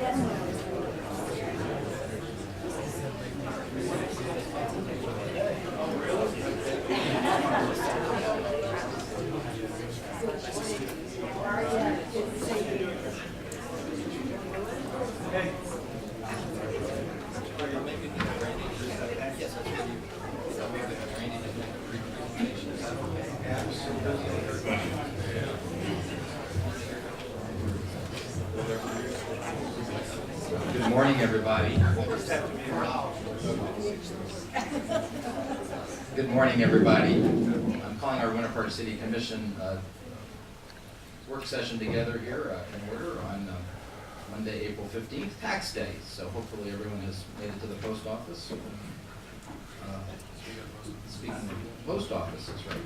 Good morning, everybody. Good morning, everybody. I'm calling our Winter Park City Commission work session together here in order on Monday, April 15th, tax day. So hopefully everyone has made it to the post office. Speaking of post offices, right?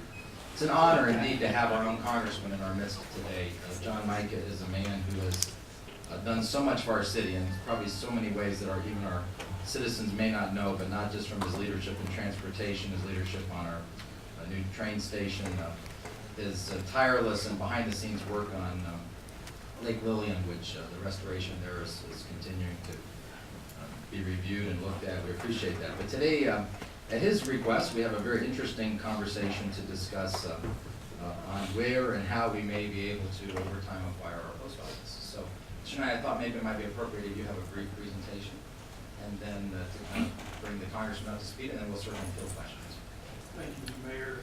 It's an honor indeed to have our own congressman in our midst today. John Mica is a man who has done so much for our city, and probably so many ways that even our citizens may not know, but not just from his leadership in transportation, his leadership on our new train station, his tireless and behind-the-scenes work on Lake Lillian, which the restoration there is continuing to be reviewed and looked at. We appreciate that. But today, at his request, we have a very interesting conversation to discuss on where and how we may be able to, over time, acquire our post offices. So, tonight I thought maybe it might be appropriate if you have a brief presentation, and then to kind of bring the congressman up to speed, and then we'll certainly field questions. Thank you, Mr. Mayor.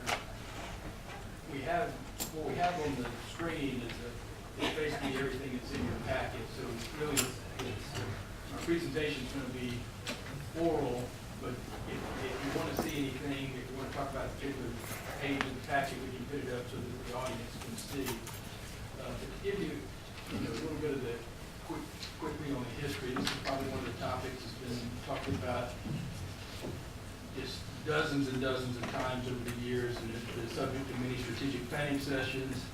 What we have on the screen is basically everything that's in your packet. So really, our presentation is going to be oral, but if you want to see anything, if you want to talk about a particular page of the packet, we can put it up so that the audience can see. But to give you a little bit of the quickly on the history, this is probably one of the topics that's been talked about just dozens and dozens of times over the years, and it's the subject of many strategic planning sessions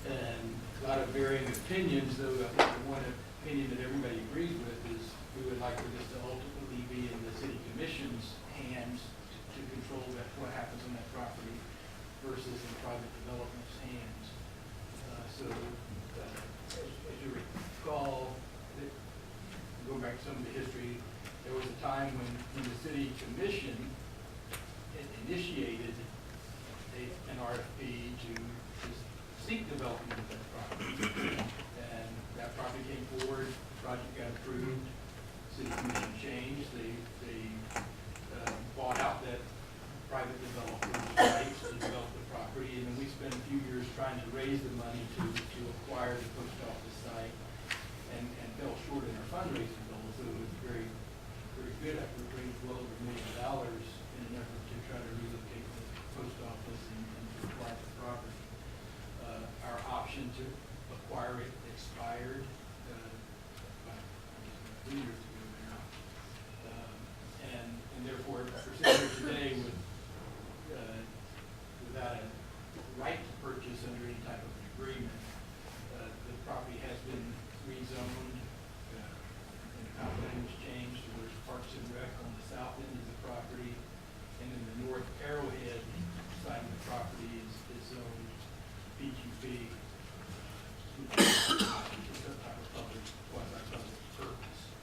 and a lot of varying opinions, though I think the one opinion that everybody agrees with is we would like for this to ultimately be in the city commission's hands to control what happens on that property versus in private development's hands. As you recall, go back to some of the history, there was a time when the city commission initiated an RFP to seek development of that property. And that property came forward, the project got approved, city commission changed, they bought out that private developer's rights to develop the property, and then we spent a few years trying to raise the money to acquire the post office site and fell short in our fundraising goals. So it was very, very good after we raised well over $1 million in an effort to try to relocate the post office and to acquire the property. Our option to acquire it expired about 2 years ago now. And therefore, we're sitting here today without a right to purchase under any type of agreement. The property has been rezoned, and the company was changed to where there's Parks and Rec on the south end of the property, and then the north Arrowhead side of the property is zoned PQP, which is some type of public, quasi-public purpose.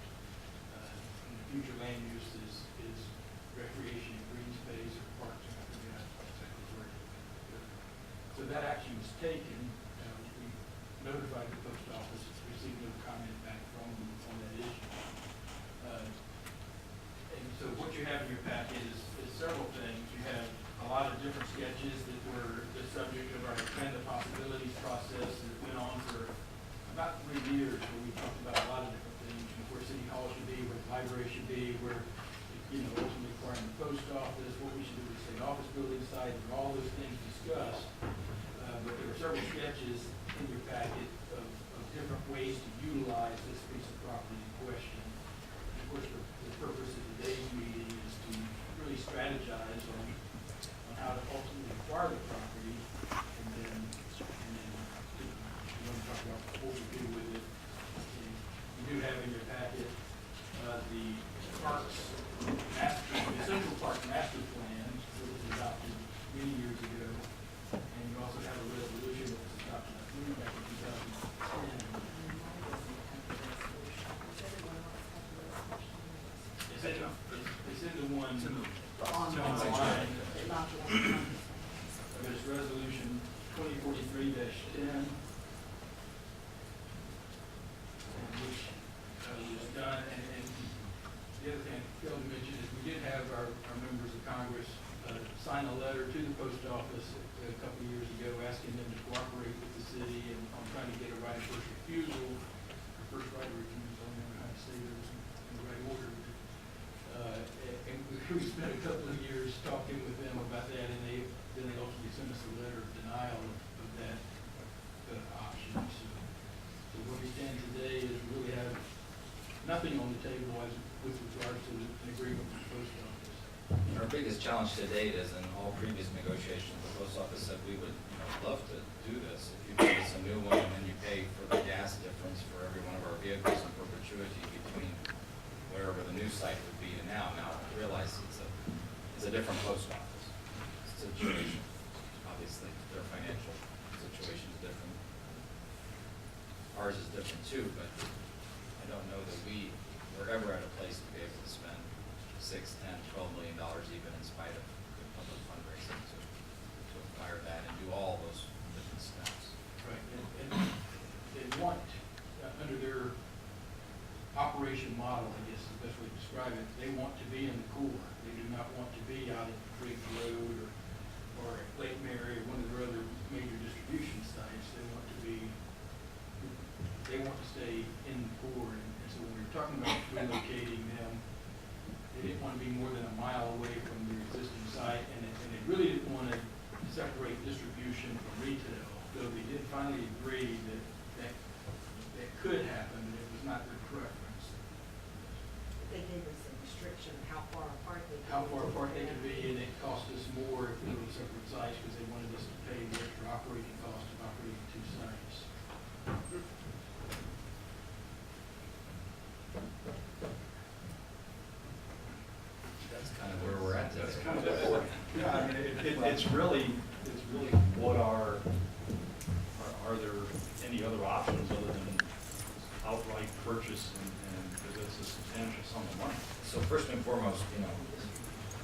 And the future land use is recreation and green space or parks, and I forget exactly where it goes. So that action was taken. We notified the post office, received no comment back from them on that issue. And so what you have in your packet is several things. You have a lot of different sketches that were the subject of our Expand the Possibilities process that went on for about 3 years, where we talked about a lot of different things, where City Hall should be, where the library should be, where ultimately acquiring the post office, what we should do with the state office building site, and all those things discussed. But there were several sketches in your packet of different ways to utilize this piece of property in question. And of course, the purpose of today's meeting is to really strategize on how to ultimately acquire the property, and then we want to talk about what we do with it. And you do have in your packet the Central Park Master Plan that was adopted many years ago, and you also have a resolution that was adopted, I believe, back in 2010. one To move. online. Not the one. There's resolution 2043-10. Which was done, and the other thing I failed to mention is we did have our members of Congress sign a letter to the post office a couple of years ago asking them to cooperate with the city and on trying to get a right of first refusal, or first right of refusal, I don't know how to say those in the right order. And we spent a couple of years talking with them about that, and then they ultimately sent us a letter of denial of that option. So where we stand today is we really have nothing on the table as with regards to an agreement with the post office. Our biggest challenge to date is in all previous negotiations, the post office said we would love to do this. If you give us a new one and then you pay for the gas difference for every one of our vehicles in perpetuity between wherever the new site would be and now. Now, I realize it's a different post office situation. Obviously, their financial situation is different. Ours is different too, but I don't know that we're ever at a place to be able to spend $6, $10, $12 million even in spite of good public fundraising to acquire that and do all those different steps. Right, and they want, under their operation model, I guess is the best way to describe it, they want to be in the core. They do not want to be out at Briggs Road or at Lake Mary or one of their other major distribution sites. They want to stay in the core. And so when we were talking about relocating them, they didn't want to be more than a mile away from their existing site, and they really didn't want to separate distribution from retail, though they did finally agree that could happen, but it was not their preference. They gave us a restriction of how far apart they could be. How far apart they could be, and it cost us more if we were separate sites, because they wanted us to pay the extra operating cost of operating two sites. That's kind of where we're at today. That's kind of what, yeah, I mean, it's really what are there any other options other than outright purchase and because it's a substantial sum of money? So first and foremost,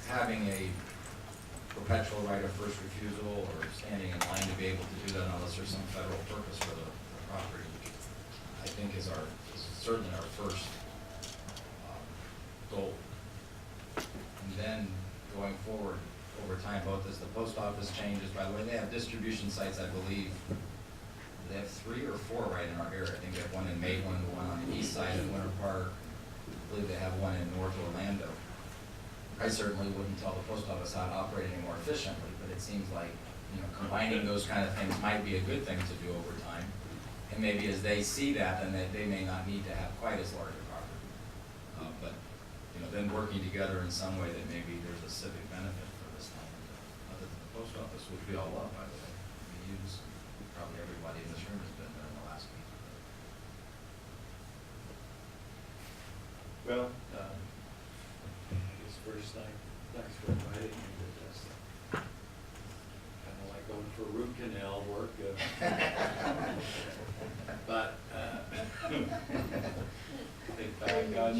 having a perpetual right of first refusal or standing in line to be able to do that unless there's some federal purpose for the property, I think is certainly our first goal. And then going forward over time, both as the post office changes, by the way, they have distribution sites, I believe, they have 3 or 4 right in our area. I think they have one in Maitland, one on the east side of Winter Park. I believe they have one in North Orlando. I certainly wouldn't tell the post office how to operate any more efficiently, but it seems like, combining those kind of things might be a good thing to do over time. And maybe as they see that, then they may not need to have quite as large a property. But then working together in some way that maybe there's a civic benefit for this land, other than the post office, which we all love, by the way. We use, probably everybody in this room has been there in the last week. Well, I guess first, thanks for inviting me to this. Kind of like going for root canal work. But think back on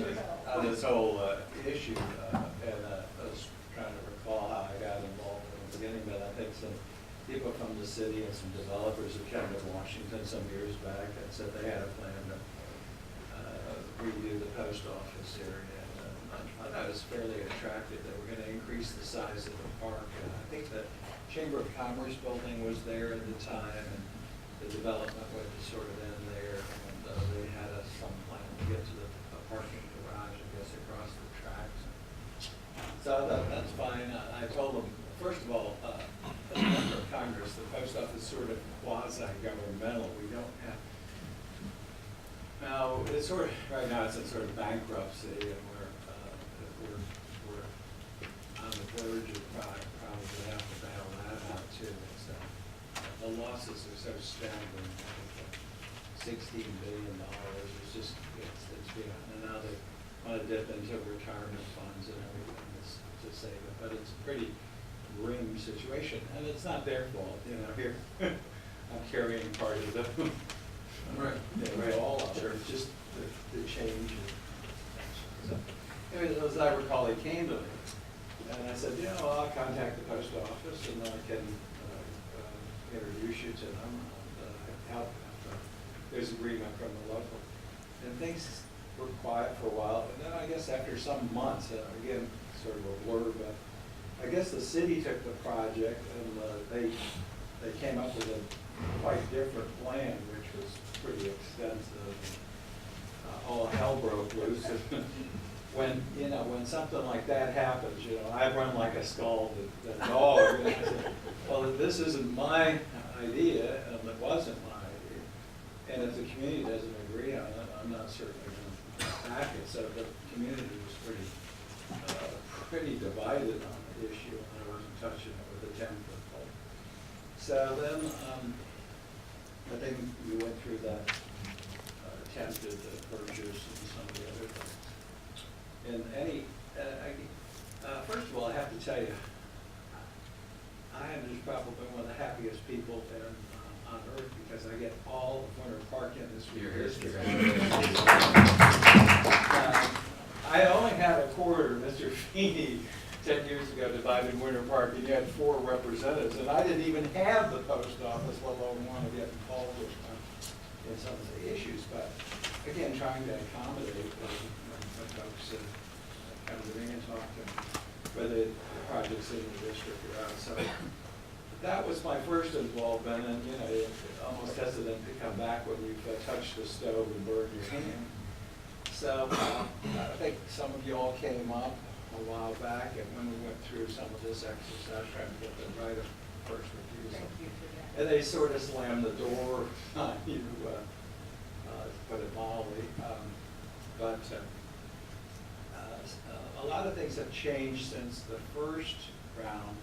this whole issue, and I was trying to recall how I got involved in the beginning, but I think some people from the city and some developers who came to Washington some years back and said they had a plan to redo the post office area. And I thought it was fairly attractive. They were going to increase the size of the park. And I think the Chamber of Commerce building was there at the time, and the development would sort of end there. And they had some plan to get to the parking garage, I guess, across the tracks. So that's fine. I told them, first of all, as a member of Congress, the post office is sort of quasi-governmental. We don't have. Now, it's sort of, right now it's in sort of bankruptcy, and we're on the verge of probably have to bail that out too. So the losses are so staggering. I think $16 billion is just, it's beyond. And now they want to dip into retirement funds and everything to save it. But it's a pretty grim situation, and it's not their fault. Here I'm carrying part of the. Right. Right, all of it, just the change. So, anyway, as I recall, they came to me And I said, you know, I'll contact the post office and I can introduce you to them, help if there's agreement from the local. And things were quiet for a while, and then I guess after some months, again, sort of a blur, but I guess the city took the project and they came up with a quite different plan, which was pretty extensive. All hell broke loose. When something like that happens, I run like a scalded dog. And I said, well, this isn't my idea, and it wasn't my idea. And if the community doesn't agree on it, I'm not certainly going to back it. So the community was pretty divided on the issue, and I wasn't touching it with a 10-foot pole. So then, I think we went through that attempted purchase and some of the other things. And first of all, I have to tell you, I am just probably one of the happiest people on earth because I get all of Winter Park industry. I only had a quarter, Mr. Feeney, 10 years ago divided Winter Park, and you had 4 representatives, and I didn't even have the post office, let alone want to get involved with in some of the issues. But again, trying to accommodate when folks come to me and talk to me, whether the project's in the district or out. So that was my first involvement, and you're almost hesitant to come back when you've touched the stove and burned your hand. So I think some of you all came up a while back, and when we went through some of this exercise, trying to get the right of first refusal. Thank you for that. And they sort of slammed the door on you, to put it mildly. But a lot of things have changed since the first round,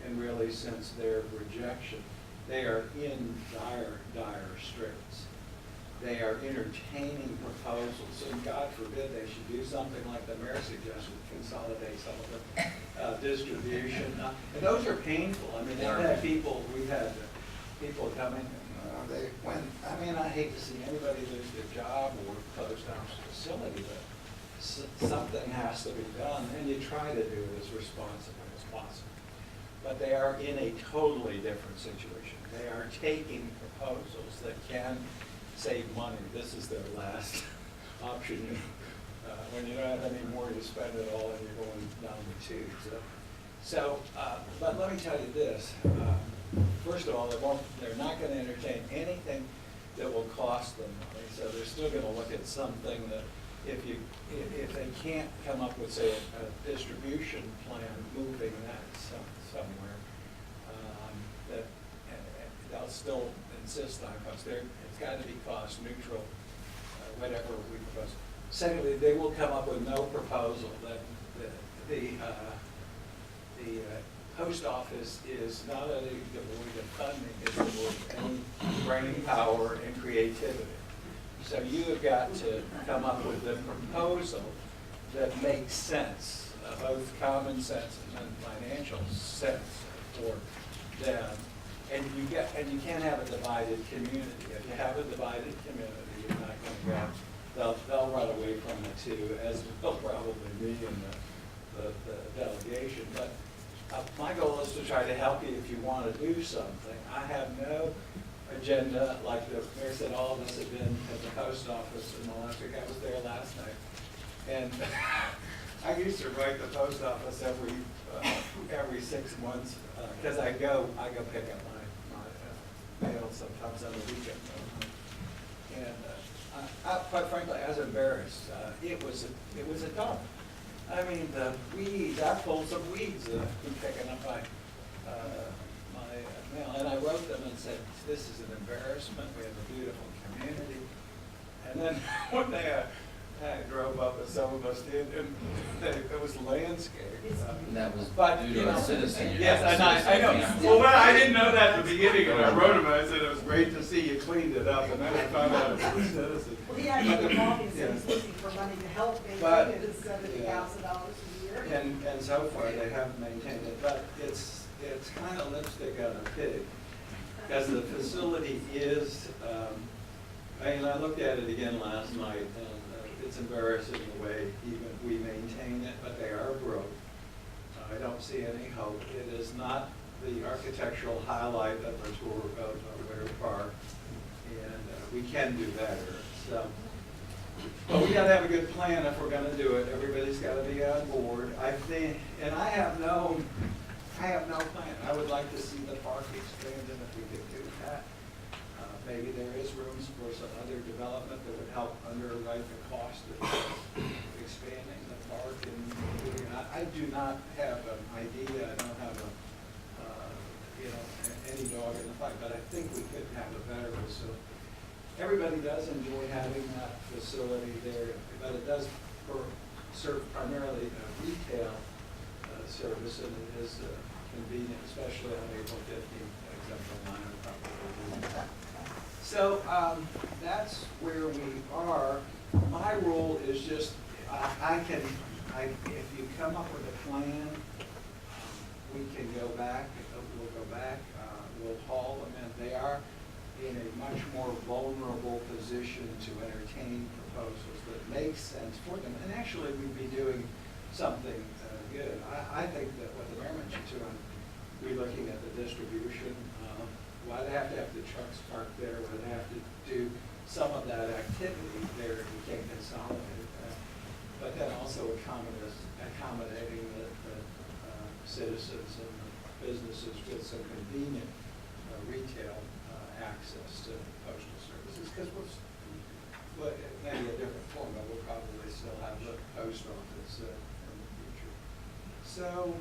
and really since their rejection. They are in dire straits. They are entertaining proposals, and God forbid they should do something like the mayor suggested, consolidate some of the distribution. And those are painful. I mean, we've had people come in, they went, I hate to see anybody lose their job or close down a facility, but something has to be done, and you try to do it as responsibly as possible. But they are in a totally different situation. They are taking proposals that can save money. This is their last option. When you don't have any more, you spend it all and you're going down the tubes. But let me tell you this. First of all, they're not going to entertain anything that will cost them money. So they're still going to look at something that if they can't come up with, say, a distribution plan, moving that somewhere, that they'll still insist on cost. It's got to be cost neutral, whatever we propose. Secondly, they will come up with no proposal that the post office is not only devoid of funding, it's devoid of any brain power and creativity. So you have got to come up with a proposal that makes sense, both common sense and financial sense for them. And you can't have a divided community. If you have a divided community, you're not going to get. They'll run away from it too, as will probably me and the delegation. But my goal is to try to help you if you want to do something. I have no agenda, like the mayor said, all of us have been at the post office in the last week. I was there last night. And I used to write the post office every 6 months, because I go pick up my mail sometimes on the weekend. And I, quite frankly, I was embarrassed. It was a dump. I mean, the weeds, I pulled some weeds picking up my mail. And I wrote them and said, this is an embarrassment. We have a beautiful community. And then one day I drove up as some of us did, and it was landscape. And that was But, due to a citizen. Yes, I know. Well, I didn't know that at the beginning, and I wrote him, and I said, it was great to see you cleaned it up, and then I found out it was a citizen. Well, he actually called me and said he's looking for money to help But- maintain it at $70,000 a year. And so far, they haven't maintained it, but it's kind of lipstick on a pig, because the facility is, I looked at it again last night, and it's embarrassing the way even we maintain it, but they are broke. I don't see any hope. It is not the architectural highlight of the tour of Winter Park, and we can do better. So, but we gotta have a good plan if we're gonna do it. Everybody's gotta be on board. I think, and I have no plan. I would like to see the park expanded if we could do that. Maybe there is rooms for some other development that would help underwrite the cost of expanding the park. And doing, I do not have an idea. I don't have any dog in the fight, but I think we could have a better facility. Everybody does enjoy having that facility there, but it does serve primarily retail service, and it is convenient, especially on April 15th, except for 9 o'clock. So that's where we are. My role is just, if you come up with a plan, we can go back, we'll haul them in. They are in a much more vulnerable position to entertain proposals that make sense for them. And actually, we'd be doing something good. I think that what the mayor mentioned too, we're looking at the distribution, why they have to have the trucks parked there, why they have to do some of that activity there, we can't consolidate that. But then also accommodating the citizens and the businesses with some convenient retail access to postal services, because well, it may be a different form, but we'll probably still have the post office in the future. So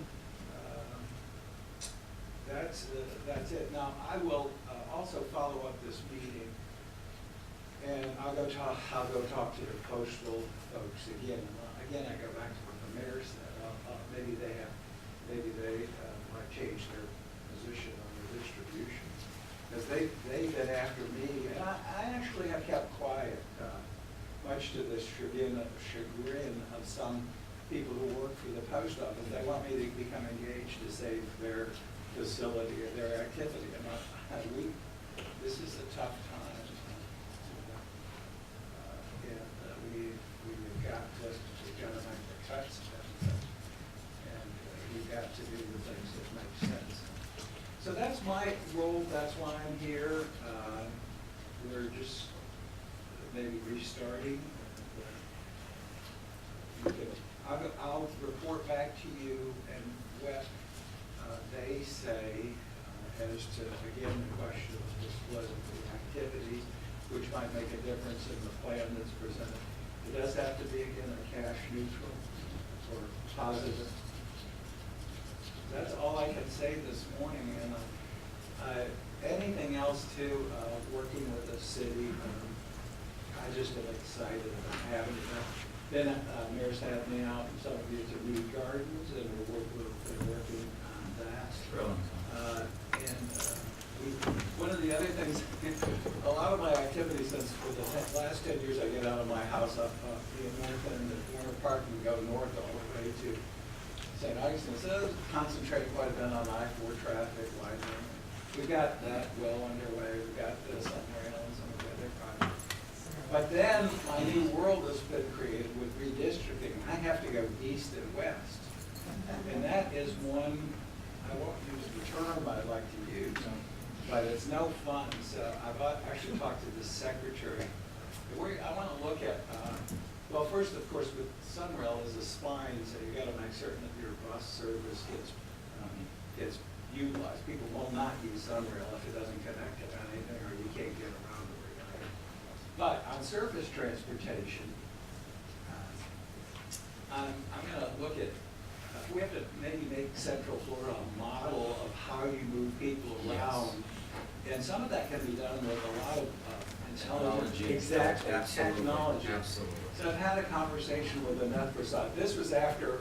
that's it. Now I will also follow up this meeting, and I'll go talk to the postal folks again. Again, I go back to what the mayor said. Maybe they might change their position on the distribution, because they've been after me, and I actually have kept quiet, much to the chagrin of some people who work for the post office. They want me to become engaged to save their facility or their activity. This is a tough time, and we've got to make the cuts, and we've got to do the things that make sense. So that's my role. That's why I'm here. We're just maybe restarting. I'll report back to you and what they say as to, again, the question of the split of the activities, which might make a difference in the plan that's presented. It does have to be, again, a cash neutral or positive. That's all I can say this morning. And anything else too, working with the city, I just am excited about having it. Then Mayor's had me out in some of these new gardens, and we've been working on that. One of the other things, a lot of my activities since for the last 10 years, I get out of my house up in North End at Winter Park and go north all the way to St. Augustine. So concentrate quite a bit on I-4 traffic widening. We've got that well underway. We've got this on rail and some of the other projects. But then my new world has been created with redistricting. I have to go east and west. And that is one, I won't use the term I'd like to use, but it's no fun. So I've actually talked to the secretary. I want to look at, well, first, of course, with Sunrail is a spine, so you got to make certain that your bus service gets utilized. People will not use Sunrail if it doesn't connect to anything, or you can't get around it. But on surface transportation, I'm going to look at, we have to maybe make Central Florida a model of how you move people around. Yes. And some of that can be done with a lot of intelligence. Exactly, absolutely. Technology. Absolutely. So I've had a conversation with Annette Prasad. This was after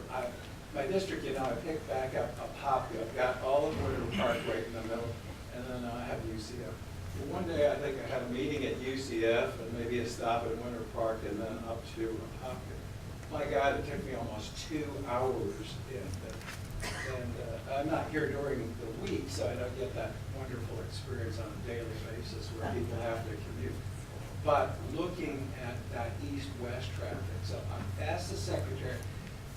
my district, I picked back up a poppy. I've got all of Winter Park right in the middle, and then I have UCF. Well, one day I think I had a meeting at UCF and maybe a stop at Winter Park and then up to a poppy. My God, it took me almost 2 hours, and I'm not here during the week, so I don't get that wonderful experience on a daily basis where people have to commute. But looking at that east-west traffic, so I've asked the secretary,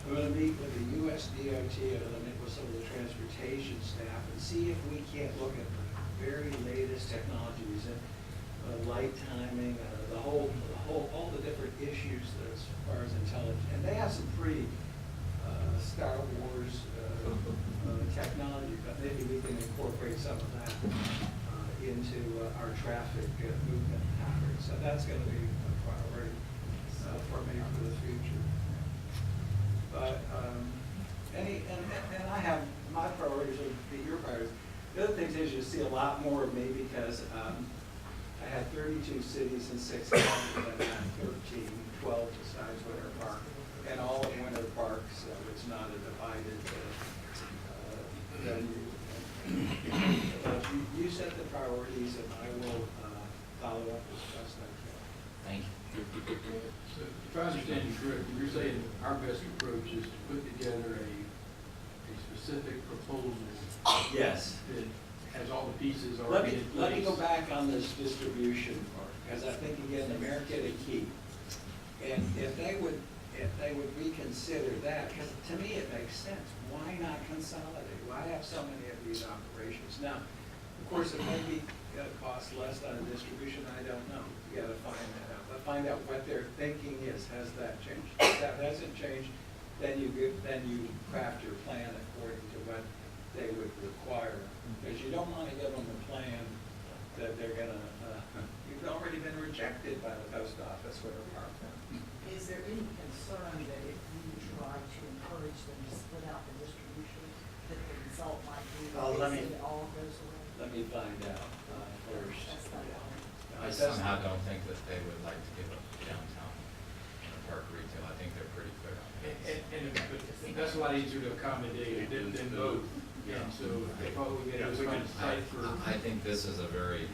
I'm gonna meet with the USDOT, I'm gonna meet with some of the transportation staff and see if we can't look at the very latest technologies and light timing, all the different issues that as far as intelligence. And they have some pretty Star Wars technology, but maybe we can incorporate some of that into our traffic movement patterns. So that's gonna be a priority for me for the future. But and I have my priorities will be your priorities. The other thing is you see a lot more of me because I had 32 cities and 6 counties, and I had 13, 12 besides Winter Park, and all of Winter Park, so it's not a divided venue. But you set the priorities, and I will follow up as best I can. Thank you. So if I understand you correctly, you're saying our best approach is to put together a specific proposal Yes. that has all the pieces Let already me, in place. let me go back on this distribution part, because I think, again, the mayor get a key. And if they would reconsider that, because to me it makes sense, why not consolidate? Why have so many of these operations? Now, of course, it may be gonna cost less on a distribution, I don't know. You gotta find that out, but find out what their thinking is, has that changed? If that hasn't changed, then you craft your plan according to what they would require. Because you don't want to give them a plan that they're gonna, you've already been rejected by the post office with a park. Is there any concern that if you try to encourage them to split out the distribution, that the result might be Oh, let that me- it all goes away? Let me find out first. That's not all. I somehow don't think that they would like to give up downtown park retail. I think they're pretty clear on that. But that's a lot easier to accommodate than both. And so they probably get us find a site for. I think this is a very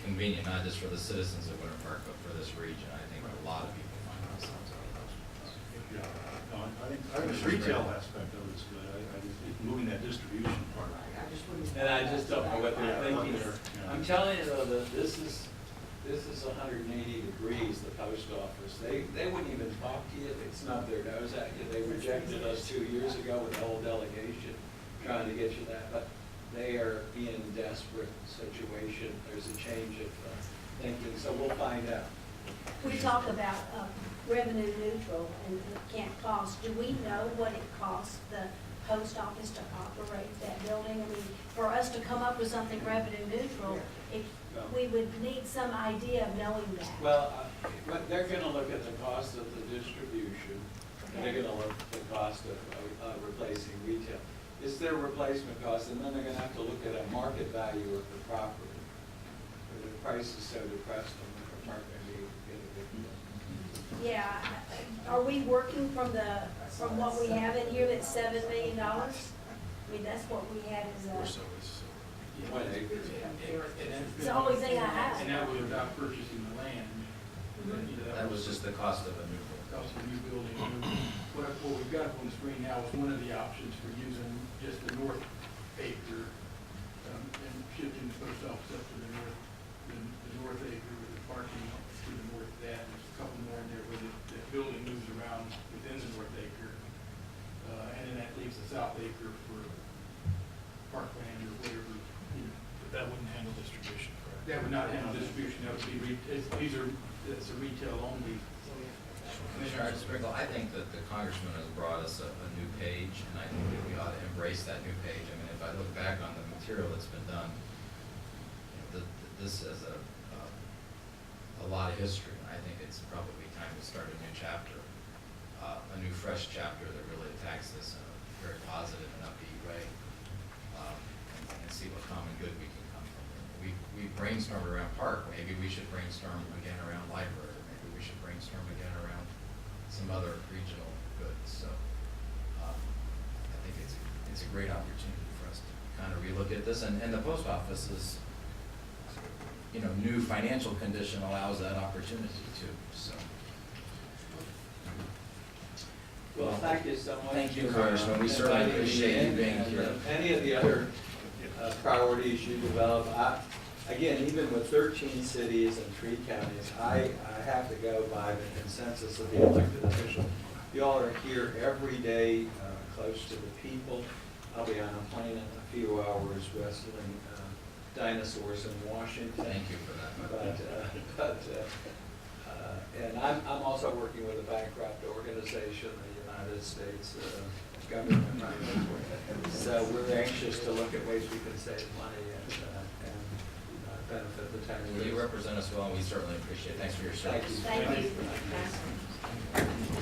convenient, not just for the citizens of Winter Park, but for this region. I think a lot of people find themselves out of those. Yeah, no, I think the retail aspect of it is good. I just think moving that distribution part. I just wouldn't. And I just don't know what they're thinking. Yeah. I'm telling you though, that this is 180 degrees, the post office. They wouldn't even talk to you, they'd snub their nose at you. They rejected us 2 years ago with the whole delegation, trying to get you that. But they are in a desperate situation. There's a change of thinking, so we'll find out. We talk about revenue neutral and it can't cost. Do we know what it costs the post office to operate that building? I mean, for us to come up with something revenue neutral, we would need some idea of knowing that. Well, but they're gonna look at the cost of the distribution, and they're gonna look at the cost of replacing retail. It's their replacement cost, and then they're gonna have to look at a market value of the property. If the price is so depressed, the market may get a good deal. Yeah, are we working from what we have in here, that's $7 million? I mean, that's what we had as a, One acre. it's the only thing I have. And that was without purchasing the land. That was just the cost of a new building. Cost of a new building. What we've got up on the screen now is one of the options for using just the north acre, and shifting the post office up to the north acre with the parking to the north of that. There's a couple more in there where the building moves around within the north acre. And then that leaves the south acre for parkland or whatever, But that wouldn't handle distribution, correct? That would not handle distribution, that would be, it's a retail only. Commissioner Sprinkle, I think that the congressman has brought us a new page, and I think that we ought to embrace that new page. I mean, if I look back on the material that's been done, this is a lot of history. I think it's probably time to start a new chapter, a new fresh chapter that really attacks this in a very positive and upbeat way, and see what common good we can come from. We brainstormed around park, maybe we should brainstorm again around library, maybe we should brainstorm again around some other regional goods. So I think it's a great opportunity for us to kind of relook at this, and the post office's new financial condition allows that opportunity too. So. Well, thank you so much. Thank you, Congressman. We certainly appreciate you being here. Any of the other priorities you develop, again, even with 13 cities and 3 counties, I have to go by the consensus of the elected officials. The y'all are here every day, close to the people. I'll be on a plane in a few hours wrestling dinosaurs in Washington. Thank you for that. And I'm also working with a bankrupt organization, the United States government. So we're anxious to look at ways we can save money and benefit the taxpayers. Well, you represent us well, and we certainly appreciate it. Thanks for your service. Thank you. Thank you.